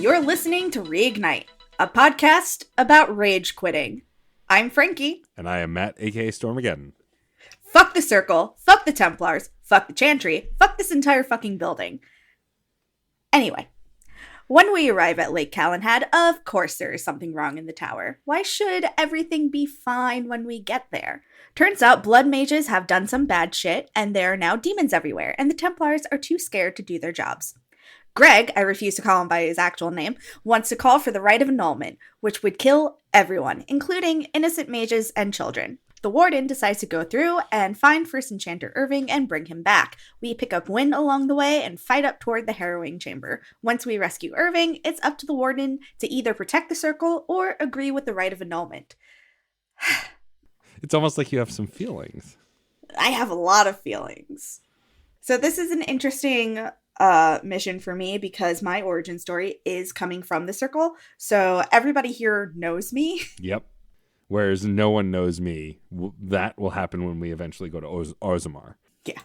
You're listening to Reignite, a podcast about rage quitting. I'm Frankie. And I am Matt, aka Stormageddon. Fuck the Circle, fuck the Templars, fuck the Chantry, fuck this entire fucking building. Anyway, when we arrive at Lake Calenhad, of course there is something wrong in the tower. Why should everything be fine when we get there? Turns out blood mages have done some bad shit, and there are now demons everywhere, and the Templars are too scared to do their jobs. Greg, I refuse to call him by his actual name, wants to call for the right of annulment, which would kill everyone, including innocent mages and children. The warden decides to go through and find First Enchanter Irving and bring him back. We pick up Wynn along the way and fight up toward the harrowing chamber. Once we rescue Irving, it's up to the warden to either protect the circle or agree with the right of annulment. It's almost like you have some feelings. I have a lot of feelings. So this is an interesting mission for me because my origin story is coming from the circle. So everybody here knows me. Yep. Whereas no one knows me. That will happen when we eventually go to Orzammar. Yeah.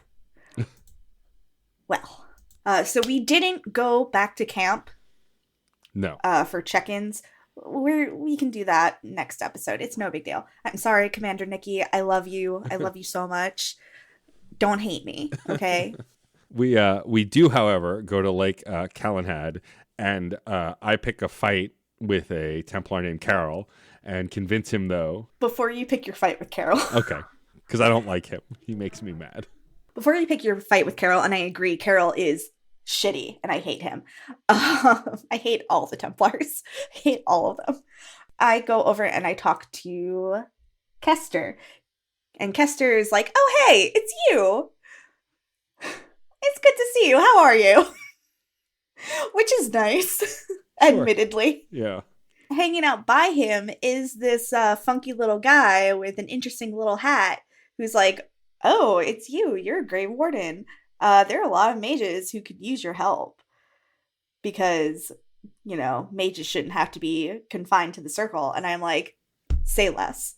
Well, so we didn't go back to camp. No. For check-ins. We can do that next episode. It's no big deal. I'm sorry, Commander Nikki. I love you. I love you so much. Don't hate me, okay? We do, however, go to Lake Calenhad, and I pick a fight with a Templar named Carol and convince him, though. Before you pick your fight with Carol. Okay, because I don't like him. He makes me mad. Before you pick your fight with Carol, and I agree, Carol is shitty, and I hate him. I hate all the Templars. I hate all of them. I go over and I talk to Kester. And Kester is like, oh, hey, it's you. It's good to see you. How are you? Which is nice, admittedly. Yeah. Hanging out by him is this funky little guy with an interesting little hat who's like, oh, it's you. You're a Grey Warden. There are a lot of mages who could use your help because, you know, mages shouldn't have to be confined to the circle. And I'm like, say less.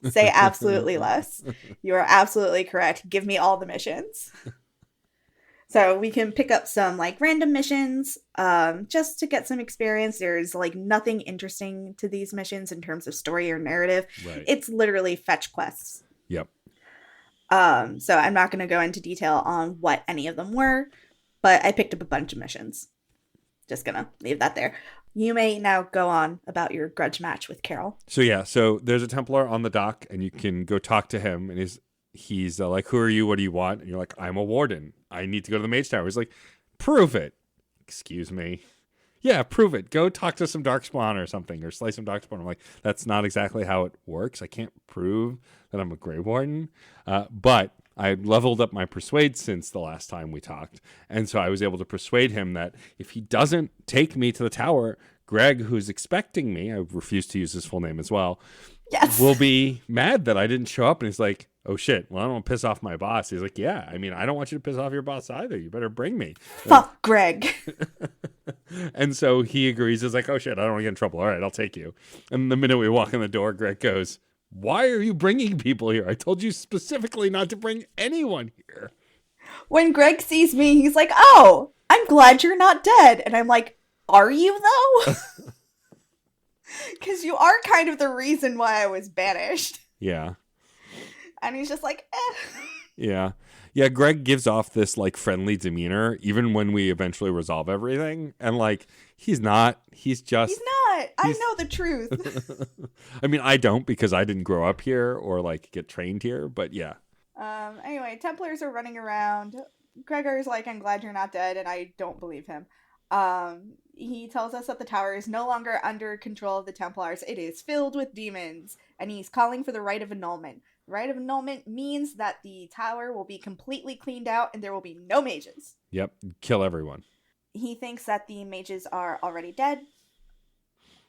Say absolutely less. You are absolutely correct. Give me all the missions. So we can pick up some like random missions just to get some experience. There's like nothing interesting to these missions in terms of story or narrative. Right. It's literally fetch quests. Yep. So I'm not going to go into detail on what any of them were, but I picked up a bunch of missions. Just going to leave that there. You may now go on about your grudge match with Carol. So there's a Templar on the dock, and you can go talk to him, and he's like, who are you? What do you want? And you're like, I'm a warden. I need to go to the Mage Tower. He's like, prove it. Excuse me. Yeah, prove it. Go talk to some Darkspawn or something, or slay some Darkspawn. I'm like, that's not exactly how it works. I can't prove that I'm a Grey Warden. But I leveled up my persuade since the last time we talked. And so I was able to persuade him that if he doesn't take me to the tower, Greg, who's expecting me, I refuse to use his full name as well, yes, will be mad that I didn't show up. And he's like, oh shit, well, I don't want to piss off my boss. He's like, yeah, I mean, I don't want you to piss off your boss either. You better bring me. Fuck Greg. And so he agrees. He's like, oh shit, I don't want to get in trouble. All right, I'll take you. And the minute we walk in the door, Greg goes, why are you bringing people here? I told you specifically not to bring anyone here. When Greg sees me, he's like, oh, I'm glad you're not dead. And I'm like, are you though? Because you are kind of the reason why I was banished. Yeah. And he's just like, eh. Yeah. Yeah, Greg gives off this, like, friendly demeanor, even when we eventually resolve everything. And, like, he's not. He's just... He's not. I know the truth. I mean, I don't because I didn't grow up here or, like, get trained here. But, yeah. Anyway, Templars are running around. Gregor's like, I'm glad you're not dead, and I don't believe him. He tells us that the tower is no longer under control of the Templars. It is filled with demons, and he's calling for the right of annulment. Right of annulment means that the tower will be completely cleaned out and there will be no mages. Yep, kill everyone. He thinks that the mages are already dead.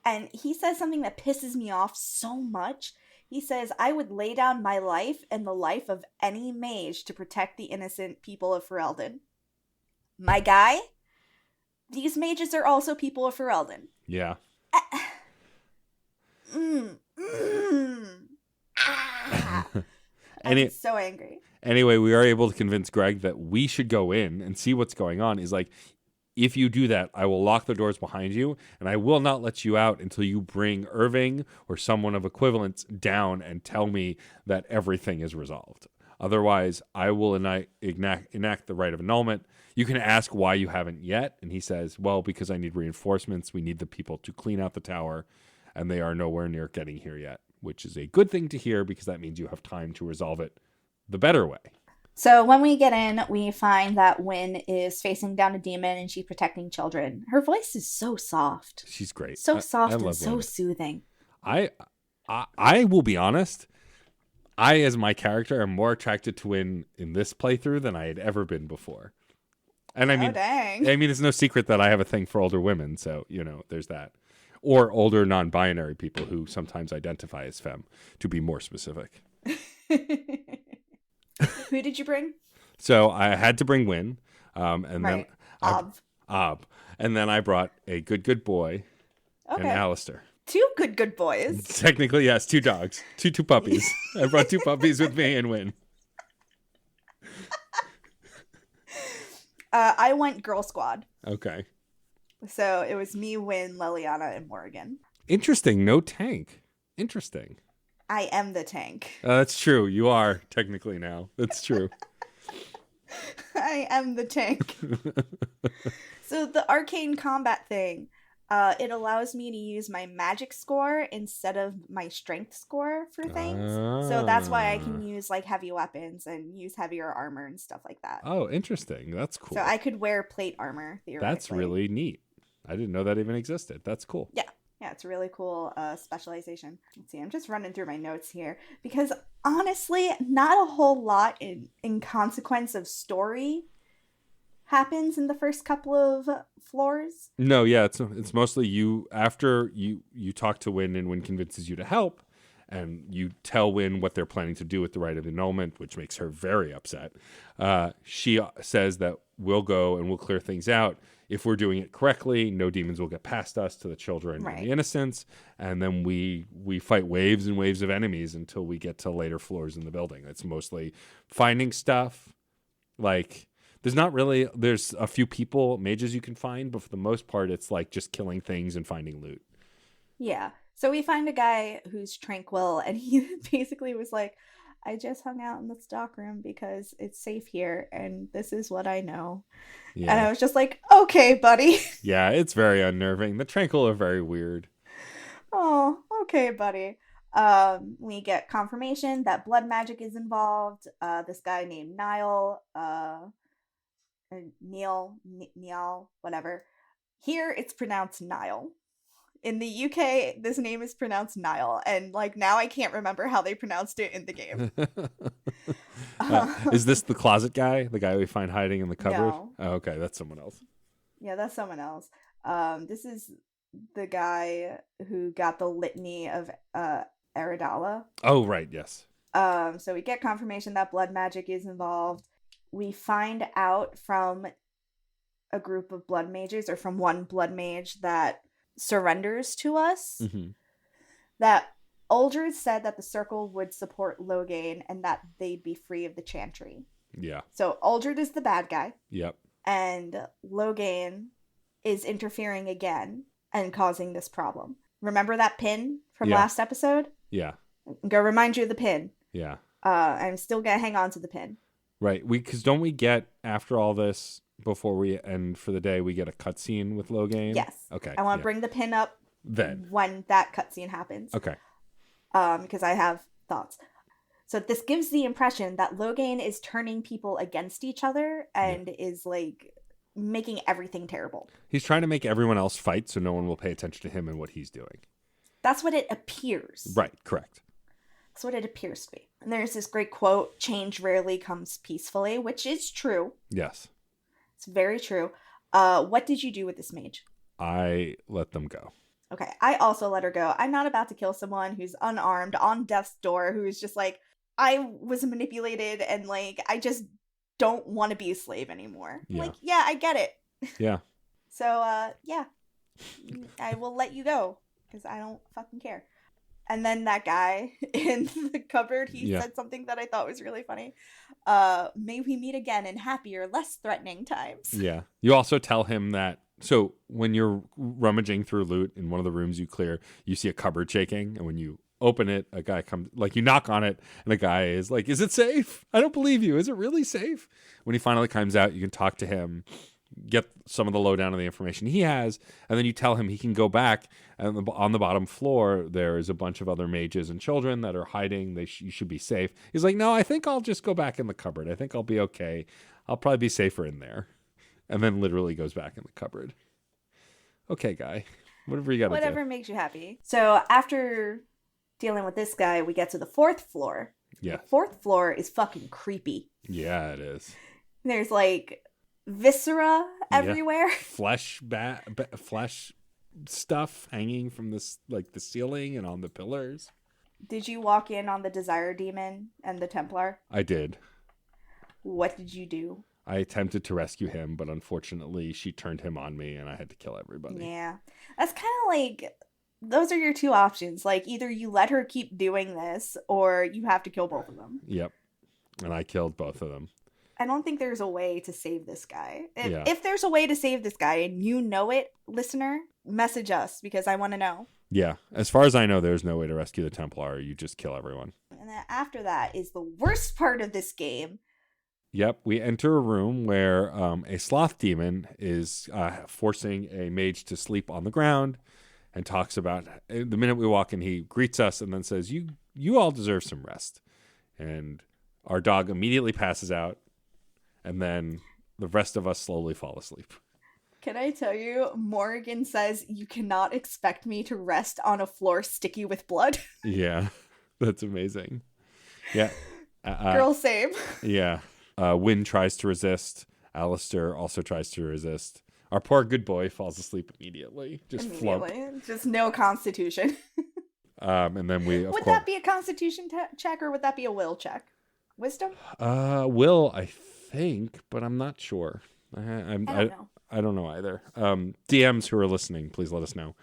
And he says something that pisses me off so much. He says, I would lay down my life and the life of any mage to protect the innocent people of Ferelden. My guy, these mages are also people of Ferelden. Yeah. I'm so angry. Anyway, we are able to convince Greg that we should go in and see what's going on. He's like, If you do that, I will lock the doors behind you, and I will not let you out until you bring Irving or someone of equivalence down and tell me that everything is resolved. Otherwise, I will enact the right of annulment. You can ask why you haven't yet. And he says, well, because I need reinforcements. We need the people to clean out the tower, and they are nowhere near getting here yet, which is a good thing to hear because that means you have time to resolve it the better way. So when we get in, we find that Wynn is facing down a demon and she's protecting children. Her voice is so soft. She's great. So soft I and so Wynn. soothing. I will be honest. I, as my character, am more attracted to Wynn in this playthrough than I had ever been before. And I mean, dang. it's no secret that I have a thing for older women. So, there's that. Or older non-binary people who sometimes identify as femme, to be more specific. Who did you bring? So I had to bring Wynn. And right. then Ob. And then I brought a good boy and Alistair. Two good boys. Technically, yes. 2 dogs. Two puppies. I brought 2 puppies with me and Wynn. I went Girl Squad. Okay. So it was me, Wynn, Liliana, and Morgan. Interesting. No tank. Interesting. I am the tank. That's true. You are technically now. That's true. I am the tank. So the arcane combat thing, it allows me to use my magic score instead of my strength score for things. So that's why I can use like heavy weapons and use heavier armor and stuff like that. Oh, interesting. That's cool. So I could wear plate armor, theoretically. That's really neat. I didn't know that even existed. That's cool. Yeah. Yeah, it's a really cool specialization. Let's see, I'm just running through my notes here because honestly, not a whole lot in consequence of story happens in the first couple of floors. No, yeah, it's mostly you after you talk to Wynn and Wynn convinces you to help, and you tell Wynn what they're planning to do with the right of annulment, which makes her very upset. She says that we'll go and we'll clear things out. If we're doing it correctly, no demons will get past us to the children and the innocents, and then we fight waves and waves of enemies until we get to later floors in the building. It's mostly finding stuff. Like, there's a few people, mages you can find, but for the most part, it's like just killing things and finding loot. Yeah. So we find a guy who's tranquil, and he basically was like, I just hung out in the stockroom because it's safe here, and this is what I know. Yeah. And I was just like, okay, buddy. Yeah, it's very unnerving. The Tranquil are very weird. Oh, okay, buddy. We get confirmation that blood magic is involved. This guy named Niall, Neil, whatever. Here, it's pronounced Niall. In the UK, this name is pronounced Niall, and like now I can't remember how they pronounced it in the game. Is this the closet guy? The guy we find hiding in the cupboard? No. Oh, okay, that's someone else. Yeah, that's someone else. This is the guy who got the litany of Aradala. Oh, right, yes. So we get confirmation that blood magic is involved. We find out from a group of blood mages, or from one blood mage that surrenders to us, that Uldred said that the circle would support Loghain and that they'd be free of the chantry. Yeah. So Uldred is the bad guy. Yep. And Loghain is interfering again and causing this problem. Remember that pin from last episode? Yeah. Go remind you of the pin. Yeah. I'm still gonna hang on to the pin. Right. Because don't we get, after all this, before we end for the day, we get a cutscene with Loghain? Yes. Okay. I want to bring the pin up then when that cutscene happens. Okay. Because I have thoughts. So this gives the impression that Loghain is turning people against each other and is like making everything terrible. He's trying to make everyone else fight so no one will pay attention to him and what he's doing. That's what it appears. Right. Correct. That's what it appears to be. And there's this great quote, change rarely comes peacefully, which is true. Yes. It's very true. What did you do with this mage? I let them go. Okay, I also let her go. I'm not about to kill someone who's unarmed on death's door, who is just like, I was manipulated and like, I just don't want to be a slave anymore. Yeah. Like, yeah, I get it. Yeah. So, yeah, I will let you go because I don't fucking care. And then that guy in the cupboard, he Yeah. said something that I thought was really funny. May we meet again in happier, less threatening times. Yeah. You also tell him that. So when you're rummaging through loot in one of the rooms you clear, you see a cupboard shaking. And when you open it, a guy comes, like you knock on it, and the guy is like, "Is it safe? I don't believe you. Is it really safe?" When he finally comes out, you can talk to him, get some of the lowdown of the information he has, and then you tell him he can go back. And on the bottom floor, there is a bunch of other mages and children that are hiding. You should be safe. He's like, "No, I think I'll just go back in the cupboard. I think I'll be okay. I'll probably be safer in there." And then literally goes back in the cupboard. Okay, guy. Whatever you got to do. Whatever makes you happy. So after dealing with this guy, we get to the 4th floor. Yeah. The 4th floor is fucking creepy. Yeah, it is. There's like viscera everywhere. Flesh flesh stuff hanging from this, like the ceiling and on the pillars. Did you walk in on the Desire Demon and the Templar? I did. What did you do? I attempted to rescue him, but unfortunately she turned him on me and I had to kill everybody. Yeah. That's kind of like, those are your two options. Like, either you let her keep doing this, or you have to kill both of them. Yep. And I killed both of them. I don't think there's a way to save this guy. Yeah. If there's a way to save this guy and you know it, listener, message us because I want to know. Yeah. As far as I know, there's no way to rescue the Templar. You just kill everyone. And then after that is the worst part of this game. Yep, we enter a room where a sloth demon is forcing a mage to sleep on the ground, and talks about, the minute we walk in, he greets us and then says, "You all deserve some rest." And our dog immediately passes out, and then the rest of us slowly fall asleep. Can I tell you, Morrigan says you cannot expect me to rest on a floor sticky with blood. Yeah, that's amazing. Yeah. Girl, same. Yeah. Wynn tries to resist. Alistair also tries to resist. Our poor good boy falls asleep immediately. Flump. Just no constitution. And then we, would that be a constitution check, or would that be a will check? Wisdom? Will, I think, but I'm not sure. I don't know. I don't know either. DMs who are listening, please let us know.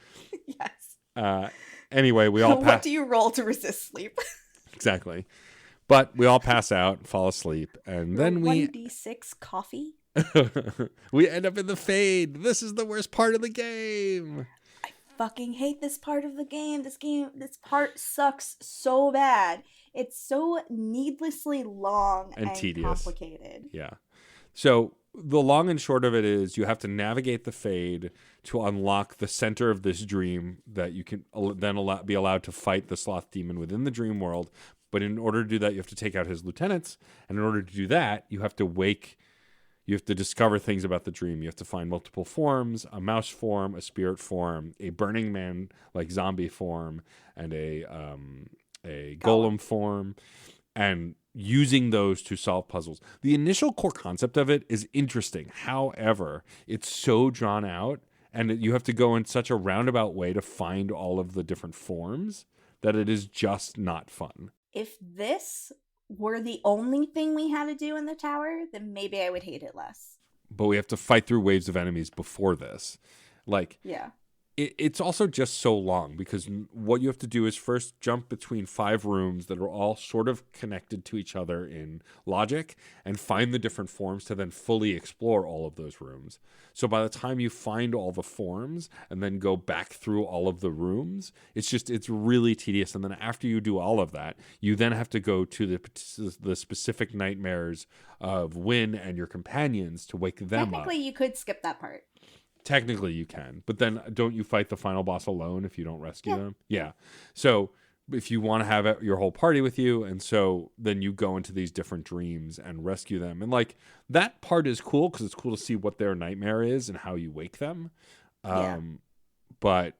Yes. Anyway, we all What do you roll to resist sleep? Exactly. But we all pass out, fall asleep, and then we 1d6 coffee. we end up in the fade. This is the worst part of the game. I fucking hate this part of the game. This part sucks so bad. It's so needlessly long and tedious. Complicated. Yeah. So the long and short of it is you have to navigate the fade to unlock the center of this dream that you can then be allowed to fight the sloth demon within the dream world. But in order to do that, you have to take out his lieutenants. And in order to do that, you have to discover things about the dream. You have to find multiple forms, a mouse form, a spirit form, a Burning Man like zombie form, and a golem form, and using those to solve puzzles. The initial core concept of it is interesting. However, it's so drawn out, and you have to go in such a roundabout way to find all of the different forms that it is just not fun. If this were the only thing we had to do in the tower, then maybe I would hate it less. But we have to fight through waves of enemies before this. Yeah. It's also just so long because what you have to do is first jump between 5 rooms that are all sort of connected to each other in logic and find the different forms to then fully explore all of those rooms. So by the time you find all the forms and then go back through all of the rooms, it's really tedious. And then after you do all of that, you then have to go to the specific nightmares of Wynn and your companions to wake them up. Technically, you could skip that part. Technically, you can. But then don't you fight the final boss alone if you don't rescue them? Yeah. So if you want to have your whole party with you, and so then you go into these different dreams and rescue them. And like that part is cool because it's cool to see what their nightmare is and how you wake them. But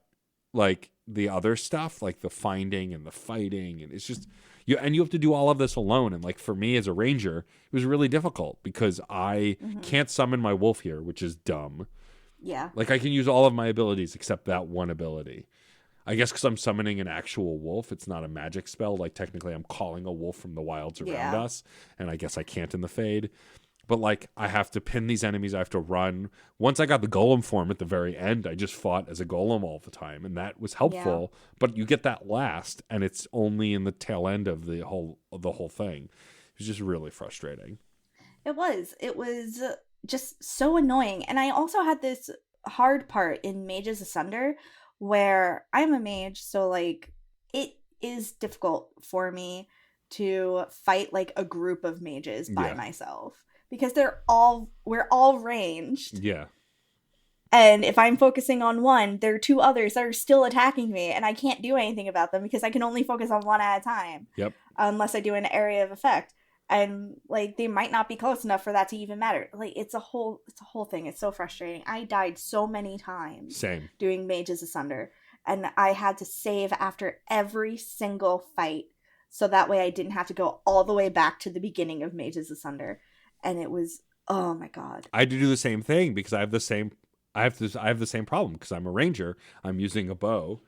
like the other stuff, like the finding and the fighting, and it's just you have to do all of this alone. And like for me as a ranger, it was really difficult because I can't summon my wolf here, which is dumb. Yeah. Like I can use all of my abilities except that one ability. I guess because I'm summoning an actual wolf, it's not a magic spell. Like technically I'm calling a wolf from the wilds around us, and I guess I can't in the Fade. But like I have to pin these enemies, I have to run. Once I got the golem form at the very end, I just fought as a golem all the time, and that was helpful. But you get that last, and it's only in the tail end of the whole thing. It was just really frustrating. It was just so annoying. And I also had this hard part in Mages Asunder where I'm a mage, so like it is difficult for me to fight like a group of mages by myself because we're all ranged. Yeah. And if I'm focusing on one, there are two others that are still attacking me and I can't do anything about them because I can only focus on one at a time. Yep. Unless I do an area of effect. And like they might not be close enough for that to even matter. Like it's a whole thing. It's so frustrating. I died so many times. Same. Doing Mages Asunder. And I had to save after every single fight. So that way I didn't have to go all the way back to the beginning of Mages Asunder. And it was, oh my God. I had to do the same thing because I have the same problem because I'm a ranger. I'm using a bow.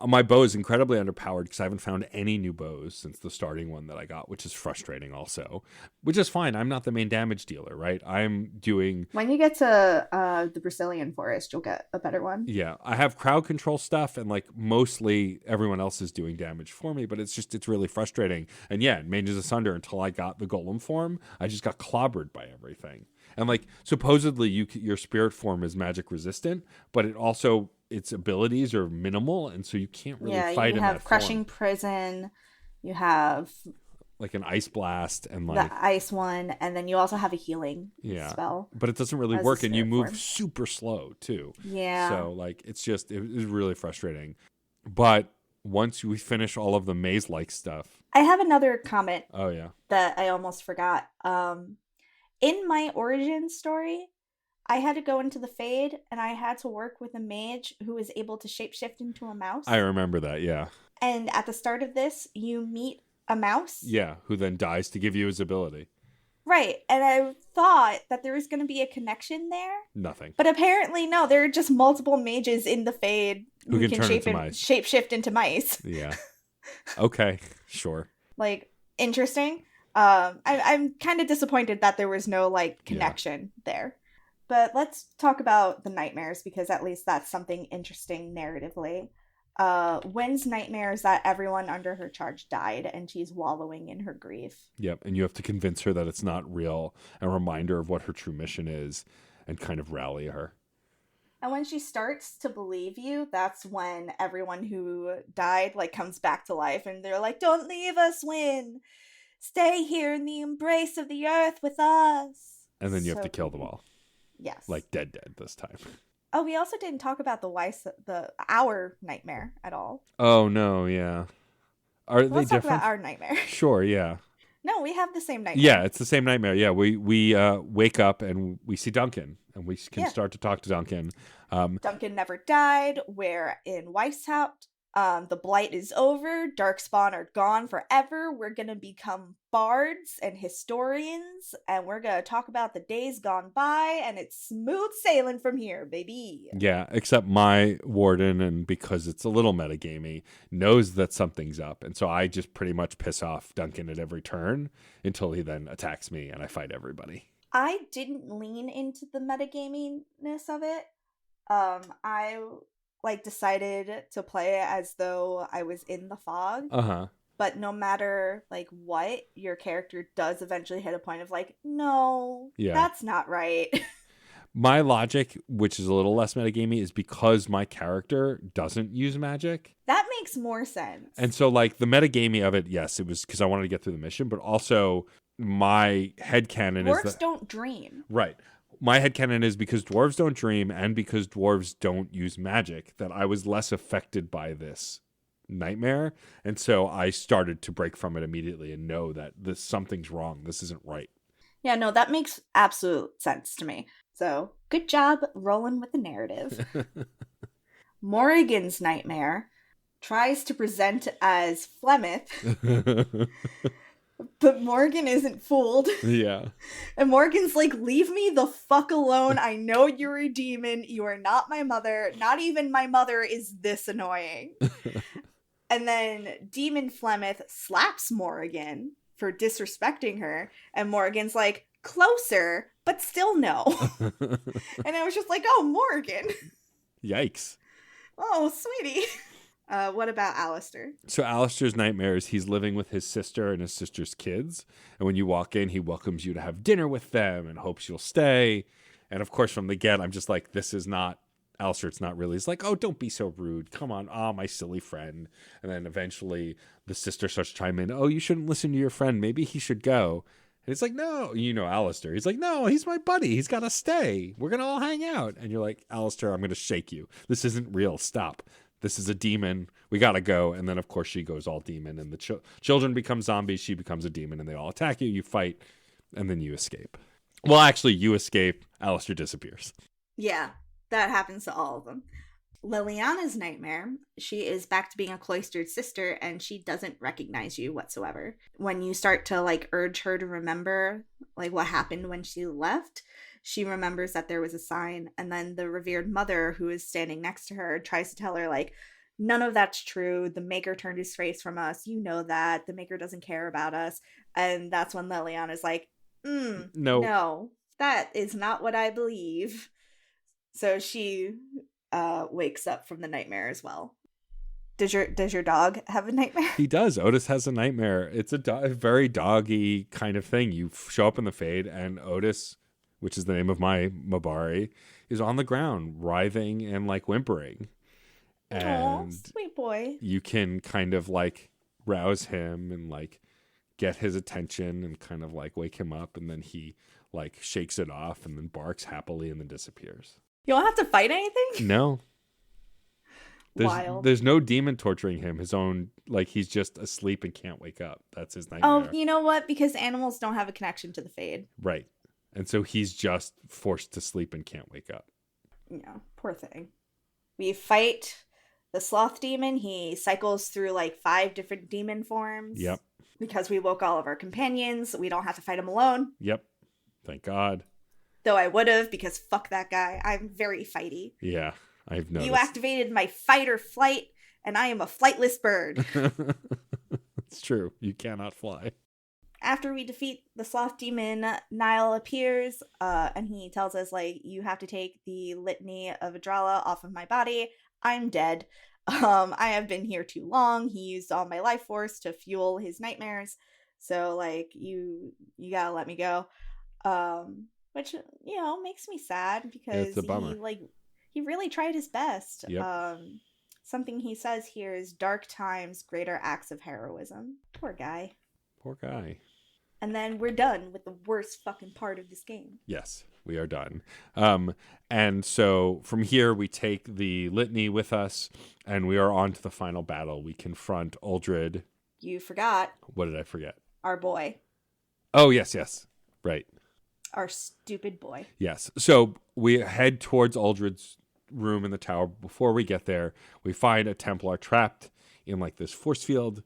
My bow is incredibly underpowered because I haven't found any new bows since the starting one that I got, which is frustrating also, which is fine. I'm not the main damage dealer, right? I'm doing... When you get to the Brazilian forest, you'll get a better one. Yeah, I have crowd control stuff and like mostly everyone else is doing damage for me, but it's really frustrating. And yeah, Mages Asunder, until I got the golem form, I just got clobbered by everything. And like supposedly your spirit form is magic resistant, but it also... its abilities are minimal, and so you can't really fight in that form. You have Crushing Prison, you have... like an Ice Blast, and like... the Ice one, and then you also have a healing spell. But it doesn't really work, and you move super slow, too. Yeah. So, like, it was really frustrating. But once we finish all of the maze-like stuff... I have another comment. Oh, yeah. That I almost forgot. In my origin story... I had to go into the Fade, and I had to work with a mage who was able to shapeshift into a mouse. I remember that, yeah. And at the start of this, you meet a mouse. Yeah, who then dies to give you his ability. Right, and I thought that there was going to be a connection there. Nothing. But apparently, no, there are just multiple mages in the Fade who can turn into mice. Shapeshift into mice. Yeah. Okay, sure. Like, interesting. I'm kind of disappointed that there was no, like, connection there. But let's talk about the nightmares, because at least that's something interesting narratively. Wynn's nightmare is that everyone under her charge died, and she's wallowing in her grief. Yep, and you have to convince her that it's not real, a reminder of what her true mission is, and kind of rally her. And when she starts to believe you, that's when everyone who died, like, comes back to life, and they're like, "Don't leave us, Wynn! Stay here in the embrace of the earth with us!" And then you have to kill them all. Yes. Like dead this time. Oh, we also didn't talk about our nightmare at all. Oh, no, yeah. Are they different? Let's talk about our nightmare. Sure, yeah. No, we have the same nightmare. Yeah, it's the same nightmare. Yeah, we wake up and we see Duncan, and we can start to talk to Duncan. Duncan never died. We're in Weishaupt. The blight is over. Darkspawn are gone forever. We're gonna become bards and historians, and we're gonna talk about the days gone by, and it's smooth sailing from here, baby. Yeah, except my warden, and because it's a little metagamey, knows that something's up, and so I just pretty much piss off Duncan at every turn until he then attacks me, and I fight everybody. I didn't lean into the metagaminess of it. I decided to play it as though I was in the fog. Uh-huh. But no matter, what, your character does eventually hit a point of, no, that's not right. My logic, which is a little less metagamey, is because my character doesn't use magic. That makes more sense. And so, the metagamey of it, yes, it was because I wanted to get through the mission, but also my headcanon is Dwarves don't dream. Right. My headcanon is because dwarves don't dream and because dwarves don't use magic that I was less affected by this nightmare. And so I started to break from it immediately and know that something's wrong. This isn't right. Yeah, no, that makes absolute sense to me. So good job rolling with the narrative. Morrigan's nightmare tries to present as Flemeth. But Morgan isn't fooled. Yeah. And Morgan's like, "Leave me the fuck alone. I know you're a demon. You are not my mother. Not even my mother is this annoying." And then Demon Flemeth slaps Morgan for disrespecting her. And Morgan's like, closer, but still no. And I was just like, oh, Morgan. Yikes. Oh, sweetie. What about Alistair? So Alistair's nightmare is he's living with his sister and his sister's kids. And when you walk in, he welcomes you to have dinner with them and hopes you'll stay. And of course, from the get, I'm just like, this is not Alistair. It's not really. He's like, oh, don't be so rude. Come on. Oh, my silly friend. And then eventually the sister starts to chime in. Oh, you shouldn't listen to your friend. Maybe he should go. And it's like, no, you know, Alistair. He's like, no, he's my buddy. He's got to stay. We're going to all hang out. And you're like, Alistair, I'm going to shake you. This isn't real. Stop. This is a demon. We got to go. And then, of course, she goes all demon. And the children become zombies. She becomes a demon. And they all attack you. You fight. And then you escape. Well, actually, you escape. Alistair disappears. Yeah, that happens to all of them. Liliana's nightmare, she is back to being a cloistered sister, and she doesn't recognize you whatsoever. When you start to, like, urge her to remember, like, what happened when she left, she remembers that there was a sign, and then the revered mother who is standing next to her tries to tell her, like, none of that's true. The Maker turned his face from us. You know that. The Maker doesn't care about us. And that's when Liliana's like, no, that is not what I believe. So she wakes up from the nightmare as well. Does your dog have a nightmare? He does. Otis has a nightmare. It's a very doggy kind of thing. You show up in the Fade, and Otis, which is the name of my Mabari, is on the ground, writhing and like whimpering. And Aww, sweet boy. You can kind of like rouse him and like get his attention and kind of like wake him up, and then he like shakes it off and then barks happily and then disappears. You don't have to fight anything? No. Wild. There's no demon torturing him. His own, like, he's just asleep and can't wake up. That's his nightmare. Oh, you know what? Because animals don't have a connection to the Fade. Right. And so he's just forced to sleep and can't wake up. Yeah, poor thing. We fight the sloth demon. He cycles through like 5 different demon forms. Yep. Because we woke all of our companions. We don't have to fight him alone. Yep. Thank God. Though I would have, because fuck that guy. I'm very fighty. Yeah, I've noticed. You activated my fight or flight, and I am a flightless bird. It's true. You cannot fly. After we defeat the sloth demon, Niall appears, and he tells us, like, you have to take the litany of Adrala off of my body. I'm dead. I have been here too long. He used all my life force to fuel his nightmares. So, like, you gotta let me go. Which, you know, makes me sad because it's a bummer. he really tried his best. Yep. Something he says here is dark times, greater acts of heroism. Poor guy. Poor guy. And then we're done with the worst fucking part of this game. Yes, we are done. And so from here, we take the litany with us, and we are on to the final battle. We confront Uldred. You forgot. What did I forget? Our boy. Oh, yes. Right. Our stupid boy. Yes. So we head towards Uldred's room in the tower. Before we get there, we find a Templar trapped in like this force field,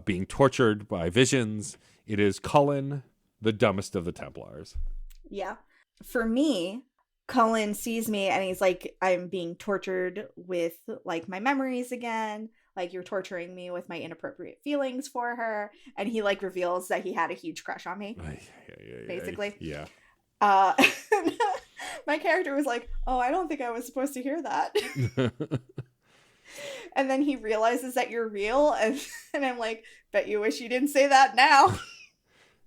being tortured by visions. It is Cullen, the dumbest of the Templars. Yeah. For me, Cullen sees me and he's like, I'm being tortured with like my memories again. Like, you're torturing me with my inappropriate feelings for her. And he like reveals that he had a huge crush on me. Basically. Yeah. My character was like, oh, I don't think I was supposed to hear that. And then he realizes that you're real. And I'm like, bet you wish you didn't say that now.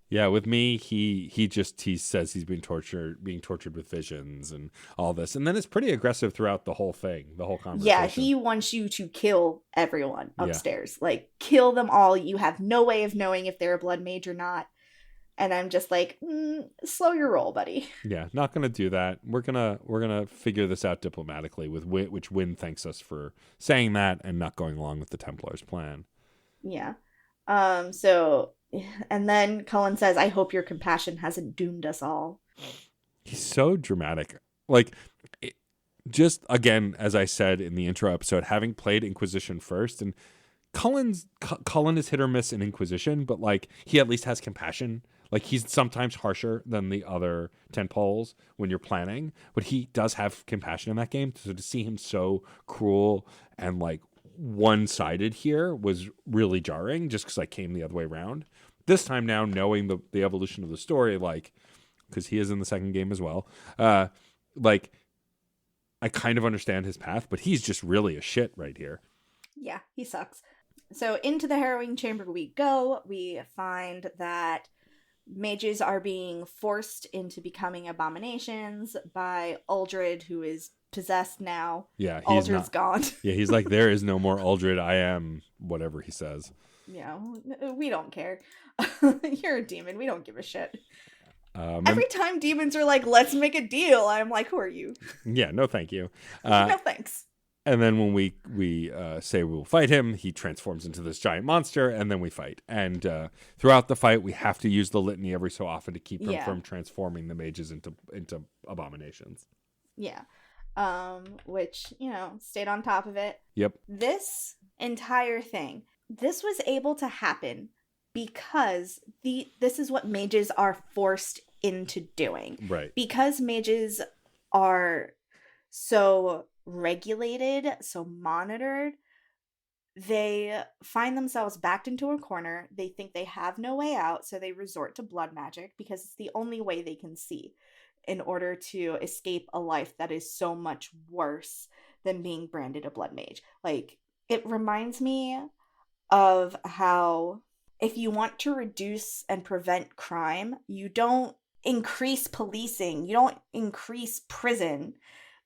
Yeah, with me, he says he's being tortured with visions and all this. And then it's pretty aggressive throughout the whole thing, the whole conversation. Yeah, he wants you to kill everyone upstairs. Yeah. Like, kill them all. You have no way of knowing if they're a blood mage or not. And I'm just like, slow your roll, buddy. Yeah, not going to do that. We're gonna figure this out diplomatically, with which Wynn thanks us for saying that and not going along with the Templars' plan. Yeah. And then Cullen says, I hope your compassion hasn't doomed us all. He's so dramatic. Like, just again, as I said in the intro episode, having played Inquisition first, and Cullen is hit or miss in Inquisition, but like he at least has compassion. Like, he's sometimes harsher than the other tentpoles when you're planning, but he does have compassion in that game. So to see him so cruel and like one-sided here was really jarring, just because I came the other way around. This time now, knowing the evolution of the story, like, because he is in the second game as well. Like, I kind of understand his path, but he's just really a shit right here. Yeah, he sucks. So into the harrowing chamber we go. We find that mages are being forced into becoming abominations by Uldred, who is possessed now. Yeah, he's Uldred's gone. Yeah, he's like, there is no more Uldred. I am whatever he says. Yeah, we don't care. You're a demon. We don't give a shit. And- Every time demons are like, let's make a deal, I'm like, who are you? yeah, no thank you. No thanks. And then when we say we'll fight him, he transforms into this giant monster, and then we fight. And throughout the fight, we have to use the litany every so often to keep him from transforming the mages into abominations. Yeah. Which, stayed on top of it. Yep. This entire thing, this was able to happen because this is what mages are forced into doing. Right. Because mages are so regulated, so monitored, they find themselves backed into a corner. They think they have no way out, so they resort to blood magic because it's the only way they can see in order to escape a life that is so much worse than being branded a blood mage. Like, it reminds me of how if you want to reduce and prevent crime, you don't increase policing, you don't increase prison,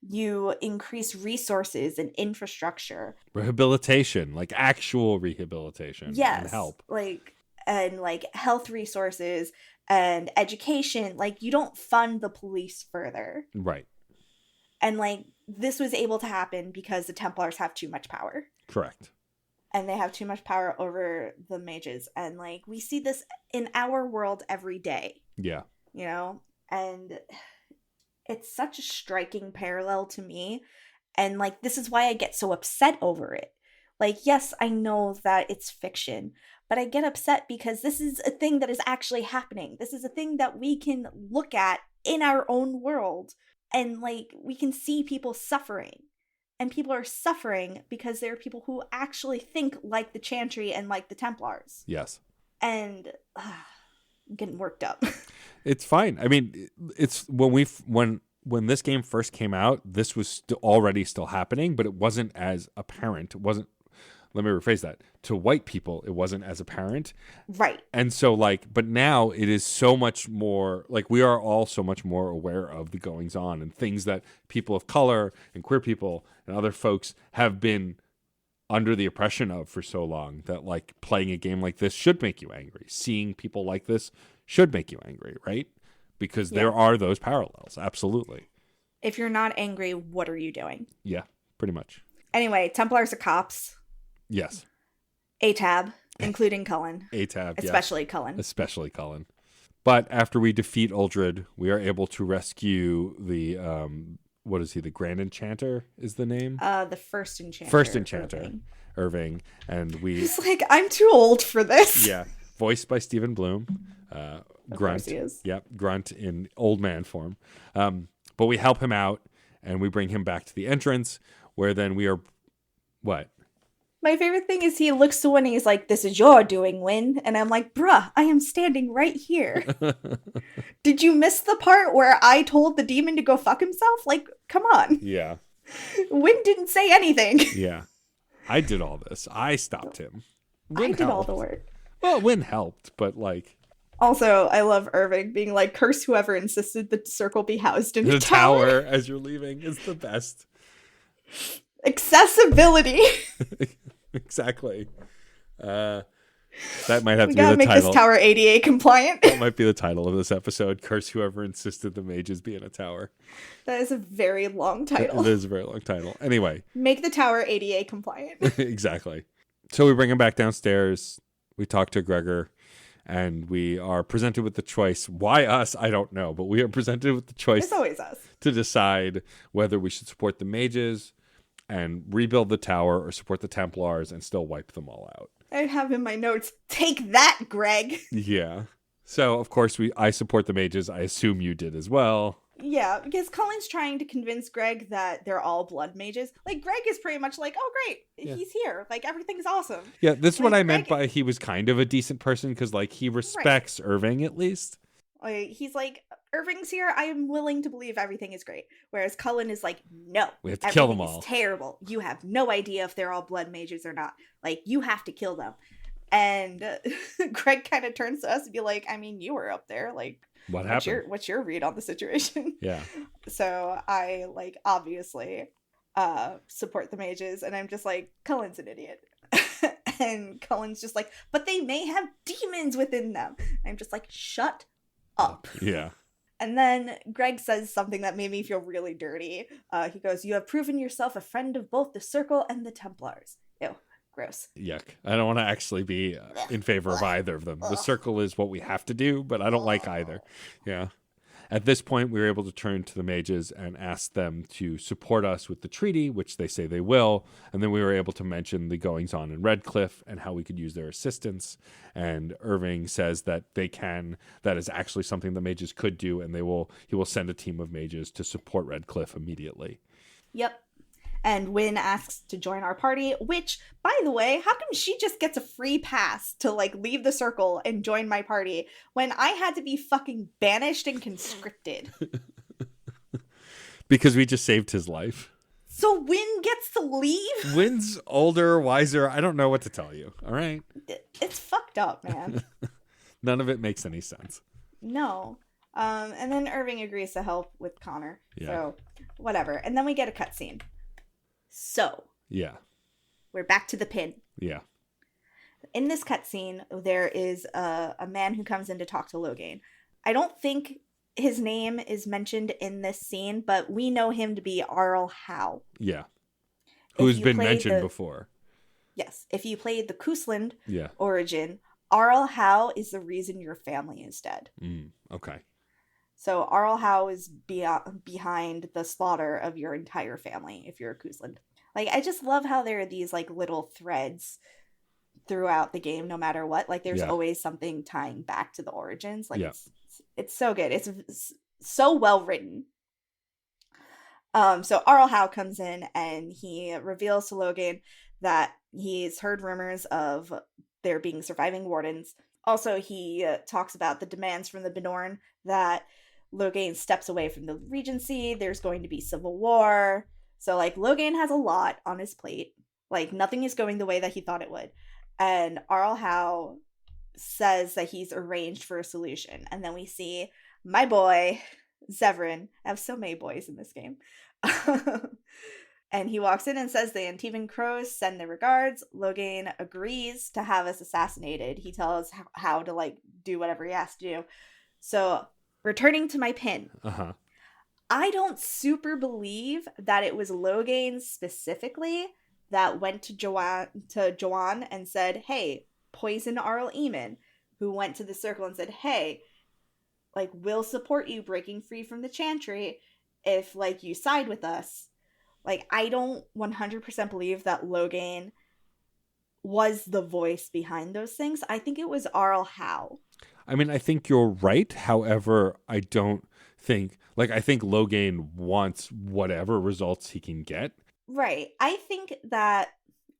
you increase resources and infrastructure. Rehabilitation, like actual rehabilitation. Yes. And help. Like health resources and education. Like, you don't fund the police further. Right. And like, this was able to happen because the Templars have too much power. Correct. And they have too much power over the mages. And like, we see this in our world every day. Yeah. And it's such a striking parallel to me. And like, this is why I get so upset over it. Like, yes, I know that it's fiction, but I get upset because this is a thing that is actually happening. This is a thing that we can look at in our own world. And like, we can see people suffering. And people are suffering because there are people who actually think like the Chantry and like the Templars. Yes. And I'm getting worked up. It's fine. I mean, it's when this game first came out, this was already still happening, but it wasn't as apparent. It wasn't. Let me rephrase that. To white people, it wasn't as apparent. Right. And so, but now it is so much more, we are all so much more aware of the goings on and things that people of color and queer people and other folks have been under the oppression of for so long that, playing a game like this should make you angry. Seeing people like this should make you angry, right? Because there are those parallels. Absolutely. If you're not angry, what are you doing? Yeah, pretty much. Anyway, Templars are cops. Yes. ATAB, including Cullen. ATAB, Especially Cullen. Especially Cullen. But after we defeat Uldred, we are able to rescue the, what is he? The Grand Enchanter is the name? The First Enchanter. First Enchanter. Irving. And we... He's like, I'm too old for this. Yeah. Voiced by Stephen Bloom. Of Grunt. course he is. Yep. Grunt in old man form. But we help him out and we bring him back to the entrance where then we are... What? My favorite thing is he looks to Win and he's like, this is your doing, Win. And I'm like, bruh, I am standing right here. Did you miss the part where I told the demon to go fuck himself? Like, come on. Yeah. Win didn't say anything. Yeah. I did all this. I stopped him. I did all the work. Well, Win helped, but Also, I love Irving being like, curse whoever insisted the circle be housed in the a tower. as you're leaving is the best. Accessibility. Exactly. That might have We to be gotta the make title. this tower ADA compliant. That might be the title of this episode. Curse whoever insisted the mages be in a tower. That is a very long title. It is a very long title. Anyway. Make the tower ADA compliant. Exactly. So we bring him back downstairs. We talk to Gregor. And we are presented with the choice. Why us? I don't know. But we are presented with the choice. It's always us. To decide whether we should support the mages and rebuild the tower or support the Templars and still wipe them all out. I have in my notes, take that, Greg. Yeah. So, of course, I support the mages. I assume you did as well. Yeah, because Cullen's trying to convince Greg that they're all blood mages. Like, Greg is pretty much like, oh, great, he's here. Like, everything's awesome. Yeah, this is what I meant Greg... by he was kind of a decent person because, he respects Irving at least. Like, he's like, Irving's here. I am willing to believe everything is great. Whereas Cullen is like, no, We have to kill them everything all. is terrible. You have no idea if they're all blood mages or not. Like, you have to kill them. And Greg kind of turns to us and be like, I mean, you were up there. Like, What happened? what's your read on the situation? Yeah. So I, like, obviously support the mages. And I'm just like, Cullen's an idiot. And Cullen's just like, but they may have demons within them. I'm just like, shut up. Yeah. And then Greg says something that made me feel really dirty. He goes, you have proven yourself a friend of both the Circle and the Templars. Ew, gross. Yuck. I don't want to actually be in favor of either of them. The Circle is what we have to do, but I don't like either. Yeah. At this point, we were able to turn to the mages and ask them to support us with the treaty, which they say they will. And then we were able to mention the goings-on in Redcliffe and how we could use their assistance. And Irving says that they can, that is actually something the mages could do, and he will send a team of mages to support Redcliffe immediately. Yep. And Wynn asks to join our party, which, by the way, how come she just gets a free pass to, like, leave the Circle and join my party when I had to be fucking banished and conscripted? Because we just saved his life. So Wynn gets to leave? Wynn's older, wiser. I don't know what to tell you. All right. It's fucked up, man. None of it makes any sense. No. And then Irving agrees to help with Connor. Yeah. So, whatever. And then we get a cutscene. So, Yeah. we're back to the pin. Yeah. In this cutscene, there is a man who comes in to talk to Logain. I don't think his name is mentioned in this scene, but we know him to be Arl Howe. Yeah. Who's been mentioned before. Yes. If you played the Kusland Yeah. origin, Arl Howe is the reason your family is dead. Okay. So Arl Howe is behind the slaughter of your entire family if you're a Kusland. Like, I just love how there are these, like, little threads throughout the game, no matter what. Like, there's always something tying back to the origins. Like, it's so good. It's so well written. So Arl Howe comes in and he reveals to Logain that he's heard rumors of there being surviving wardens. Also, he talks about the demands from the Benorn that Logain steps away from the Regency. There's going to be civil war. So, like, Logain has a lot on his plate. Like, nothing is going the way that he thought it would. And Arl Howe says that he's arranged for a solution. And then we see my boy, Zevran. I have so many boys in this game. And he walks in and says the Antivan Crows send their regards. Logain agrees to have us assassinated. He tells how to, like, do whatever he has to do. So, returning to my pin. I don't super believe that it was Logain specifically that went to Joanne and said, hey, poison Arl Eamon, who went to the Circle and said, hey, like, we'll support you breaking free from the Chantry if, like, you side with us. Like, I don't 100% believe that Logain was the voice behind those things. I think it was Arl Howe. I mean, I think you're right. However, I don't think, like, I think Logain wants whatever results he can get. Right. I think that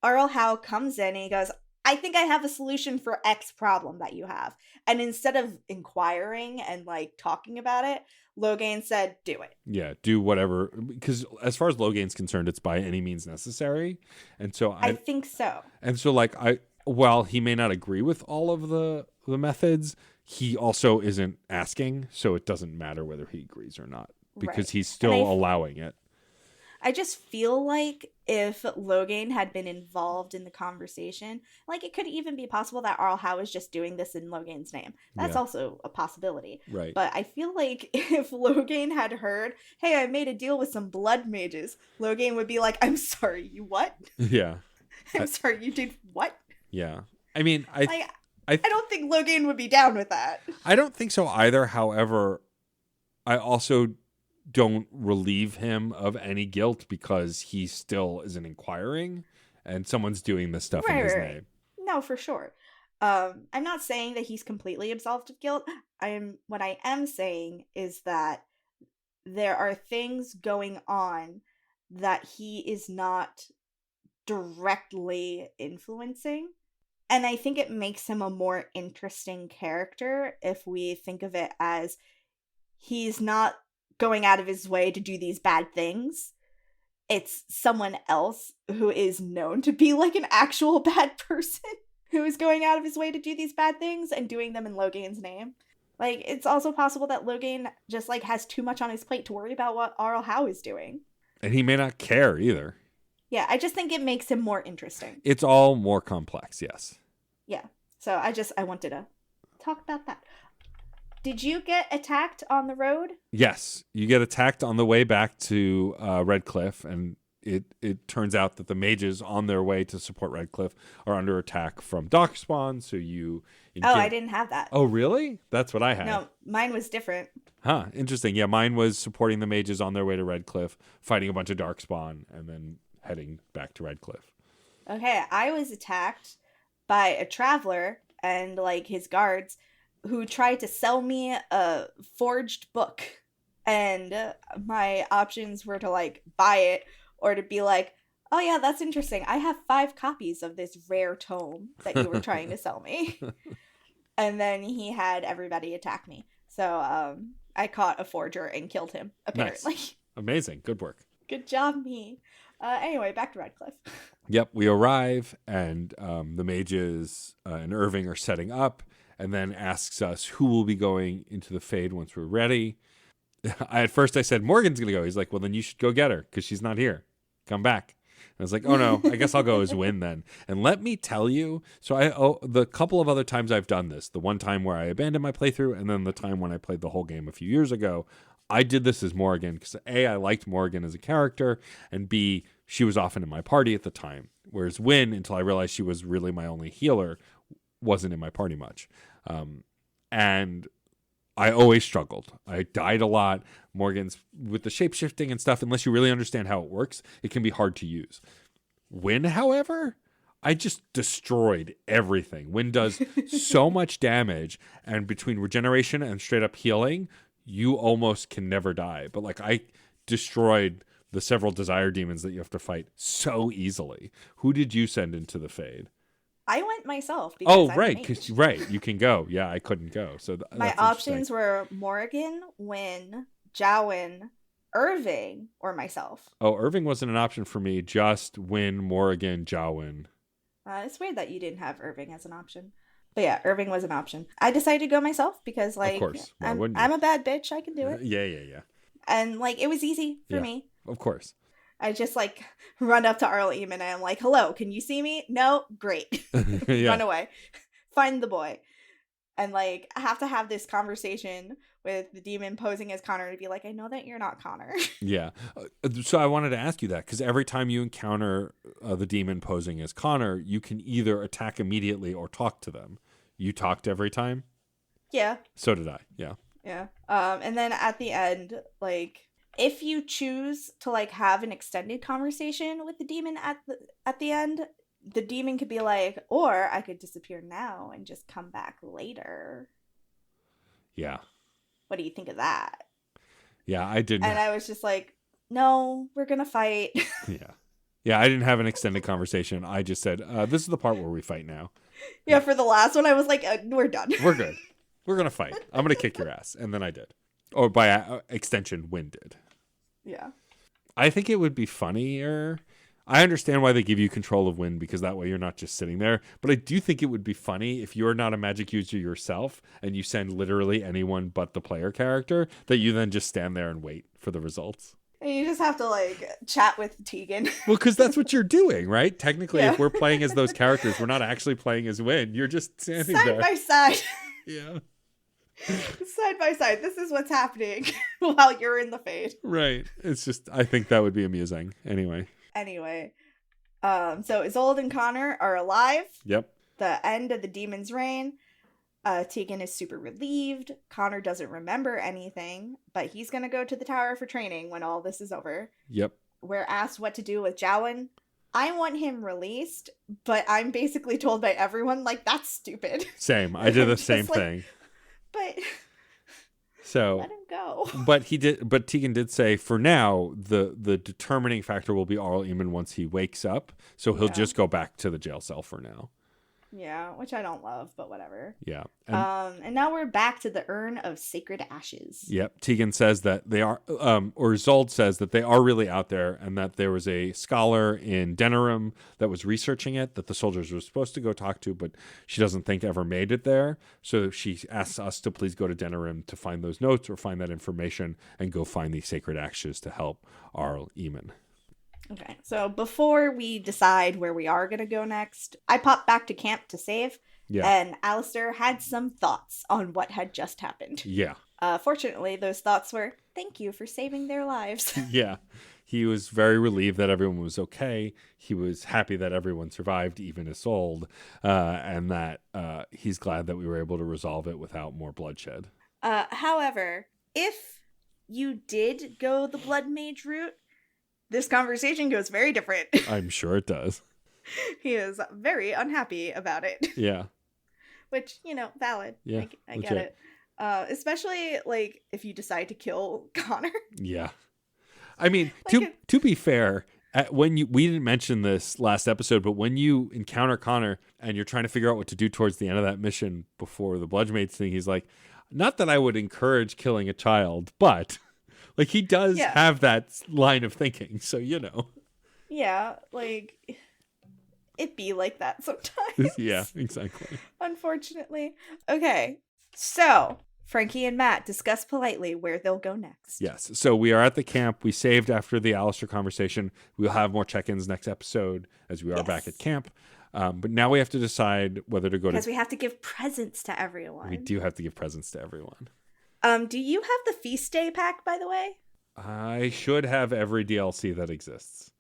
Arl Howe comes in and he goes, I think I have a solution for X problem that you have. And instead of inquiring and, like, talking about it, Logain said, do it. Yeah, do whatever. Because as far as Logain's concerned, it's by any means necessary. And so I think so. And so, like, while he may not agree with all of the methods, he also isn't asking. So it doesn't matter whether he agrees or not. Because he's still allowing it. I just feel like if Logain had been involved in the conversation, like, it could even be possible that Arl Howe is just doing this in Logain's name. That's also a possibility. Right. But I feel like if Logain had heard, hey, I made a deal with some blood mages, Logain would be like, I'm sorry, you what? Yeah. I'm sorry, you did what? Yeah. I mean, I don't think Logain would be down with that. I don't think so either. However, I also don't relieve him of any guilt because he still isn't inquiring and someone's doing this stuff in his name. No, for sure. I'm not saying that he's completely absolved of guilt. What I am saying is that there are things going on that he is not directly influencing. And I think it makes him a more interesting character if we think of it as he's not going out of his way to do these bad things. It's someone else who is known to be like an actual bad person who is going out of his way to do these bad things and doing them in Logain's name. Like, it's also possible that Logain just, like, has too much on his plate to worry about what Arl Howe is doing. And he may not care either. Yeah, I just think it makes him more interesting. It's all more complex, yes. Yeah, so I wanted to talk about that. Did you get attacked on the road? Yes, you get attacked on the way back to Redcliffe, and it turns out that the mages on their way to support Redcliffe are under attack from Darkspawn, so you... I didn't have that. Oh, really? That's what I had. No, mine was different. Huh, interesting. Yeah, mine was supporting the mages on their way to Redcliffe, fighting a bunch of Darkspawn, and then heading back to Redcliffe. Okay, I was attacked by a traveler and, like, his guards who tried to sell me a forged book. And my options were to, like, buy it or to be like, oh yeah, that's interesting. I have 5 copies of this rare tome that you were trying to sell me. And then he had everybody attack me. So I caught a forger and killed him, apparently. Nice. Amazing. Good work. Good job, me. Anyway, back to Redcliffe. Yep, we arrive, and the mages and Irving are setting up, and then asks us who will be going into the Fade once we're ready. At first I said, Morgan's going to go. He's like, well, then you should go get her, because she's not here. Come back. I was like, oh no, I guess I'll go as Win then. And let me tell you, so the couple of other times I've done this, the one time where I abandoned my playthrough, and then the time when I played the whole game a few years ago, I did this as Morgan because A, I liked Morgan as a character, and B, she was often in my party at the time. Whereas Win, until I realized she was really my only healer, wasn't in my party much. And I always struggled. I died a lot. Morgan's with the shape-shifting and stuff, unless you really understand how it works, it can be hard to use. Win, however, I just destroyed everything. Win does so much damage, and between regeneration and straight-up healing, you almost can never die. But like I destroyed the several desire demons that you have to fight so easily. Who did you send into the Fade? I went myself. Because right, you can go. Yeah, I couldn't go. So my options were Morgan, Win, Jowen, Irving, or myself. Oh, Irving wasn't an option for me. Just Win, Morrigan, Jowen. It's weird that you didn't have Irving as an option. But yeah, Irving was an option. I decided to go myself because, like, of course. I'm a bad bitch. I can do it. Yeah. And, like, it was easy for me. Of course. I just, like, run up to Arl Eamon and I'm like, hello, can you see me? No? Great. Run away. Find the boy. And, like, I have to have this conversation with the demon posing as Connor to be like, I know that you're not Connor. Yeah. So I wanted to ask you that, because every time you encounter the demon posing as Connor, you can either attack immediately or talk to them. You talked every time? Yeah. So did I. Yeah. Yeah. And then at the end, like, if you choose to, like, have an extended conversation with the demon at the end, the demon could be like, or I could disappear now and just come back later. Yeah. What do you think of that? Yeah, I didn't. And I was just like, no, we're going to fight. Yeah, I didn't have an extended conversation. I just said, this is the part where we fight now. Yeah, for the last one, I was like, we're done. We're good. We're going to fight. I'm going to kick your ass. And then I did. Or by extension, Win did. Yeah. I think it would be funnier. I understand why they give you control of Win, because that way you're not just sitting there. But I do think it would be funny if you're not a magic user yourself and you send literally anyone but the player character, that you then just stand there and wait for the results. And you just have to, like, chat with Tegan. Well, because that's what you're doing, right? Technically, if we're playing as those characters, we're not actually playing as Win. You're just standing there. Side by side. Yeah. Side by side. This is what's happening while you're in the Fade. Right. It's just, I think that would be amusing. Anyway, so Isolde and Connor are alive. Yep. The end of the demon's reign. Tegan is super relieved. Connor doesn't remember anything, but he's going to go to the tower for training when all this is over. Yep. We're asked what to do with Jowen. I want him released, but I'm basically told by everyone, like, that's stupid. Same. I did the same thing. But so let him go. But Tegan did say, for now, the determining factor will be Arl Eamon once he wakes up. So he'll just go back to the jail cell for now. Yeah, which I don't love, but whatever. Yeah. And now we're back to the Urn of Sacred Ashes. Yep. Tegan says that they are, or Zold says that they are really out there, and that there was a scholar in Denerim that was researching it that the soldiers were supposed to go talk to, but she doesn't think ever made it there. So she asks us to please go to Denerim to find those notes or find that information and go find the sacred ashes to help Arl Eamon. Okay, so before we decide where we are going to go next, I popped back to camp to save, and Alistair had some thoughts on what had just happened. Yeah. Fortunately, those thoughts were, thank you for saving their lives. Yeah. He was very relieved that everyone was okay. He was happy that everyone survived, even Isolde, and that he's glad that we were able to resolve it without more bloodshed. However, if you did go the Blood Mage route, this conversation goes very different. I'm sure it does. He is very unhappy about it. Yeah. Which, valid. Yeah, I get it. Especially, like, if you decide to kill Connor. Yeah. I mean, to be fair, we didn't mention this last episode, but when you encounter Connor and you're trying to figure out what to do towards the end of that mission before the Bludgeonmates thing, he's like, not that I would encourage killing a child, but... Like, he does have that line of thinking, so Yeah, like, it be like that sometimes. Yeah, exactly. Unfortunately. Okay, so Frankie and Matt discuss politely where they'll go next. Yes, so we are at the camp. We saved after the Alistair conversation. We'll have more check-ins next episode as we are back at camp. But now we have to decide whether to go because we have to give presents to everyone. We do have to give presents to everyone. Do you have the Feast Day pack, by the way? I should have every DLC that exists.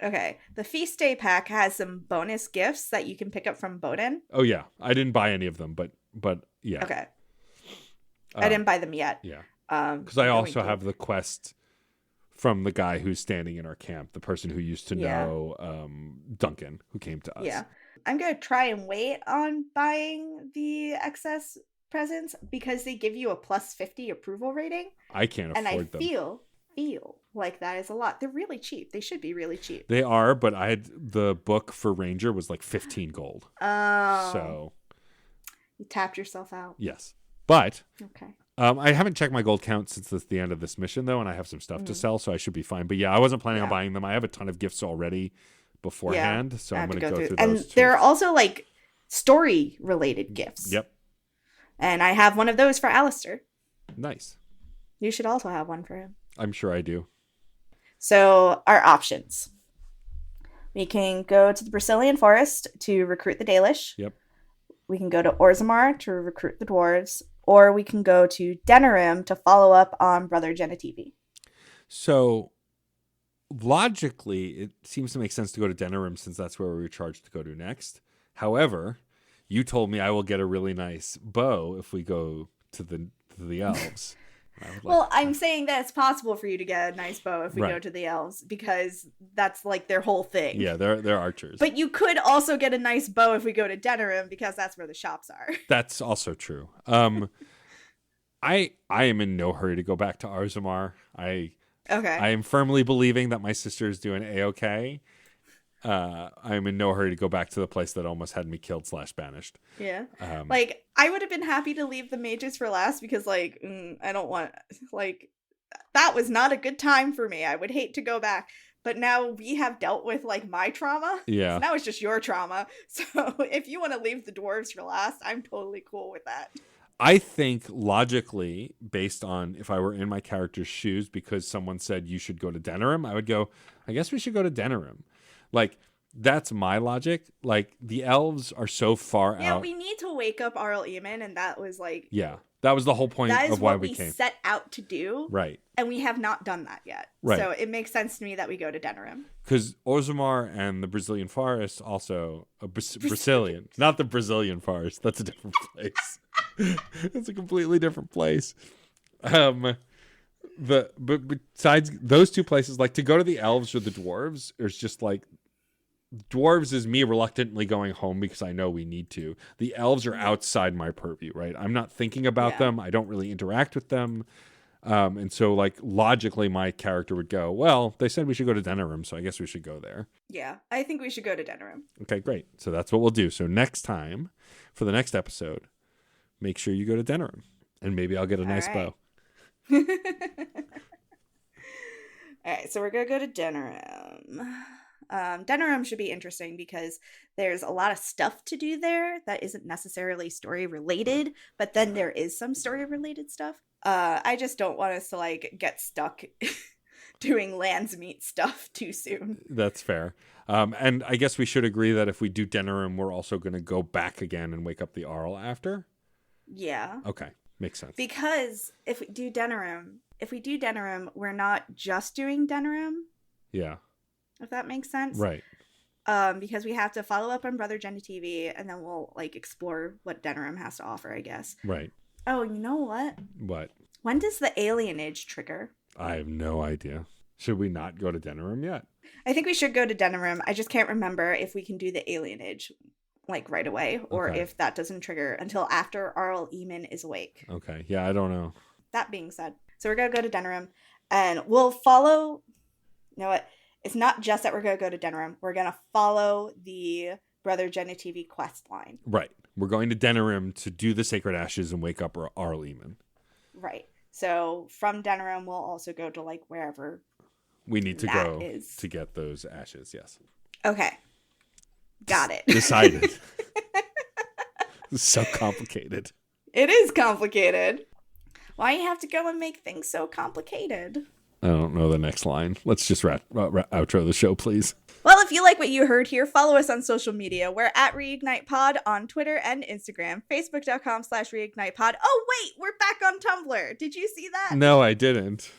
Okay. The Feast Day pack has some bonus gifts that you can pick up from Bowden. Oh, yeah. I didn't buy any of them, but yeah. Okay. I didn't buy them yet. Yeah. Because I also have the quest from the guy who's standing in our camp, the person who used to know Duncan, who came to us. Yeah. I'm going to try and wait on buying the excess presents because they give you a plus 50 approval rating. I can't afford them. And I feel like that is a lot. They're really cheap. They should be really cheap. They are, but I had the book for Ranger was like 15 gold. Oh. So you tapped yourself out. Yes. But okay. I haven't checked my gold count since the end of this mission though, and I have some stuff to sell, so I should be fine. But yeah, I wasn't planning on buying them. I have a ton of gifts already beforehand, so I'm going to go through those. And there are also like story related gifts. Yep. And I have one of those for Alistair. Nice. You should also have one for him. I'm sure I do. So our options. We can go to the Brazilian forest to recruit the Dalish. Yep. We can go to Orzammar to recruit the dwarves. Or we can go to Denerim to follow up on Brother Genetivi. So logically, it seems to make sense to go to Denerim since that's where we were charged to go to next. However, you told me I will get a really nice bow if we go to the elves. I'm saying that it's possible for you to get a nice bow if we go to the elves because that's like their whole thing. Yeah, they're archers. But you could also get a nice bow if we go to Denerim because that's where the shops are. That's also true. I am in no hurry to go back to Orzammar. I am firmly believing that my sister is doing A-okay. I'm in no hurry to go back to the place that almost had me killed / banished. Yeah. Like, I would have been happy to leave the mages for last because, like, I don't want, like, that was not a good time for me. I would hate to go back. But now we have dealt with, like, my trauma. Yeah. So now it's just your trauma. So if you want to leave the dwarves for last, I'm totally cool with that. I think logically, based on if I were in my character's shoes, because someone said you should go to Denerim, I would go, I guess we should go to Denerim. Like, that's my logic. Like, the elves are so far out. Yeah, we need to wake up Arl Eamon, and that was like... Yeah, that was the whole point of why we came. That is what we set out to do. Right. And we have not done that yet. Right. So it makes sense to me that we go to Denerim. Because Orzammar and the Brazilian forest also... Brazilian. Not the Brazilian forest. That's a different place. It's a completely different place. But besides those two places, like to go to the elves or the dwarves, it's just like dwarves is me reluctantly going home because I know we need to. The elves are outside my purview, right? I'm not thinking about them. I don't really interact with them. And so, like, logically, my character would go, well, they said we should go to Denerim, so I guess we should go there. Yeah, I think we should go to Denerim. Okay, great. So that's what we'll do. So next time, for the next episode, make sure you go to Denerim. And maybe I'll get a nice bow. All right, so we're going to go to Denerim. Denerim should be interesting because there's a lot of stuff to do there that isn't necessarily story related, but then there is some story related stuff. I just don't want us to like get stuck doing Landsmeet stuff too soon. That's fair. And I guess we should agree that if we do Denerim, we're also going to go back again and wake up the Arl after. Yeah. Okay, makes sense. Because if we do Denerim, we're not just doing Denerim. Yeah. If that makes sense. Right. Because we have to follow up on Brother Genitivi, and then we'll like explore what Denerim has to offer, I guess. Right. Oh, you know what? What? When does the alienage trigger? I have no idea. Should we not go to Denerim yet? I think we should go to Denerim. I just can't remember if we can do the alienage like right away, or Okay. if that doesn't trigger until after Arl Eamon is awake. Okay. Yeah, I don't know. That being said, so we're gonna go to Denerim, and we'll follow. You know what? It's not just that we're gonna go to Denerim. We're gonna follow the Brother Genitivi quest line. Right. We're going to Denerim to do the Sacred Ashes and wake up Arl Eamon. Right. So from Denerim, we'll also go to like wherever We need to that go is. to get those ashes, yes. Okay. Got it. Decided. It's so complicated. It is complicated. Why you have to go and make things so complicated? I don't know the next line. Let's just outro the show, please. Well, if you like what you heard here, follow us on social media. We're at ReignitePod on Twitter and Instagram. Facebook.com/ReignitePod. Oh, wait, we're back on Tumblr. Did you see that? No, I didn't.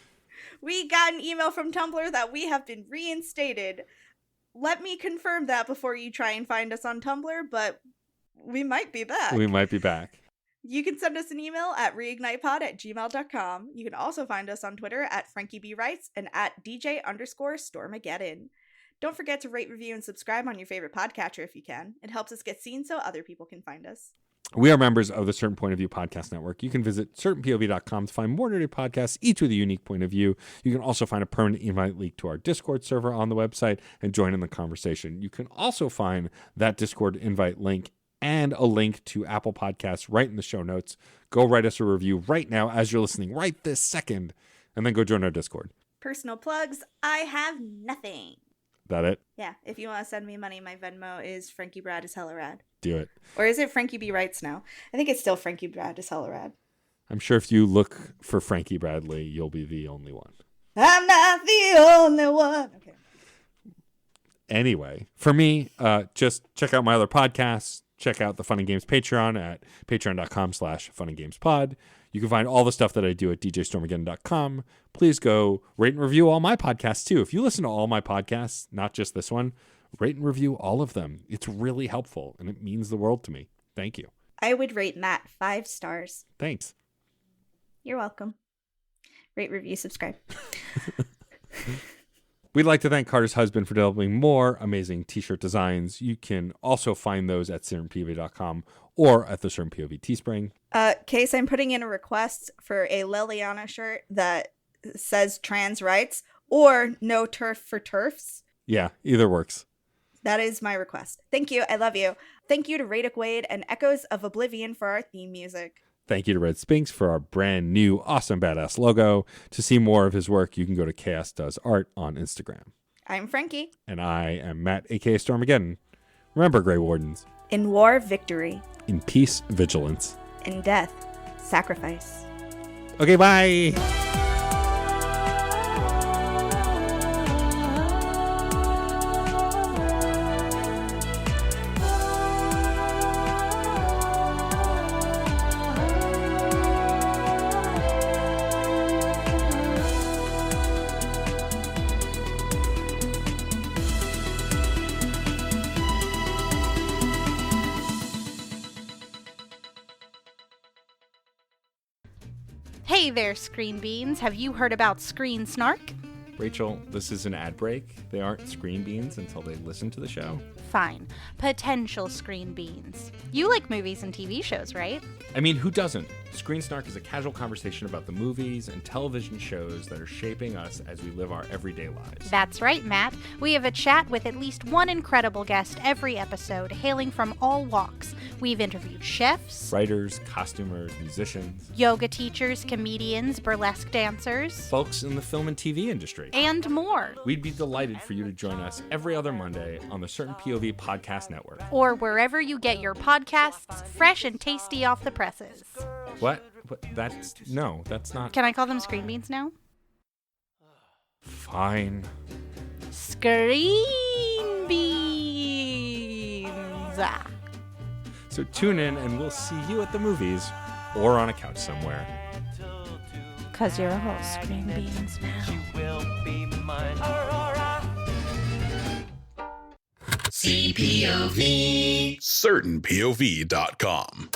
We got an email from Tumblr that we have been reinstated. Let me confirm that before you try and find us on Tumblr, but we might be back. We might be back. You can send us an email at reignitepod@gmail.com. You can also find us on Twitter at FrankieBWrites and at DJ_Stormageddon. Don't forget to rate, review, and subscribe on your favorite podcatcher if you can. It helps us get seen so other people can find us. We are members of the Certain Point of View Podcast Network. You can visit certainpov.com to find more nerdy podcasts, each with a unique point of view. You can also find a permanent invite link to our Discord server on the website and join in the conversation. You can also find that Discord invite link and a link to Apple Podcasts right in the show notes. Go write us a review right now as you're listening, right this second, and then go join our Discord. Personal plugs, I have nothing. That it? Yeah, if you want to send me money, my Venmo is Frankie Brad is hella rad. Do it. Or is it Frankie B. Writes now? I think it's still Frankie Brad is hella rad. I'm sure if you look for Frankie Bradley, you'll be the only one. I'm not the only one. Okay. Anyway, for me, just check out my other podcasts. Check out the Fun and Games Patreon at patreon.com/funandgamespod. You can find all the stuff that I do at djstormageddon.com. Please go rate and review all my podcasts too. If you listen to all my podcasts, not just this one, rate and review all of them. It's really helpful and it means the world to me. Thank you. I would rate Matt 5 stars. Thanks. You're welcome. Rate, review, subscribe. We'd like to thank Carter's husband for developing more amazing t-shirt designs. You can also find those at CertainPOV.com or at the Certain POV Teespring. Case, I'm putting in a request for a Liliana shirt that says trans rights or no turf for turfs. Yeah, either works. That is my request. Thank you. I love you. Thank you to Radic Wade and Echoes of Oblivion for our theme music. Thank you to Red Spinks for our brand new awesome badass logo. To see more of his work, you can go to Chaos Does Art on Instagram. I'm Frankie. And I am Matt, aka Stormageddon. Remember, Grey Wardens. In war, victory. In peace, vigilance. In death, sacrifice. Okay, bye! Hey there, Screen Beans. Have you heard about Screen Snark? Rachel, this is an ad break. They aren't screen beans until they listen to the show. Fine. Potential Screen Beans. You like movies and TV shows, right? I mean, who doesn't? Screen Snark is a casual conversation about the movies and television shows that are shaping us as we live our everyday lives. That's right, Matt. We have a chat with at least one incredible guest every episode, hailing from all walks. We've interviewed chefs, Writers, costumers, musicians, yoga teachers, comedians, burlesque dancers, folks in the film and TV industry, and more. We'd be delighted for you to join us every other Monday on the Certain POV Podcast Network. Or wherever you get your podcasts, fresh and tasty off the presses. What? That's not. Can I call them Screen Beans now? Fine. Screen Beans! So tune in and we'll see you at the movies or on a couch somewhere. 'Cause you're a whole Screen Beans now. CPOV. CertainPOV.com.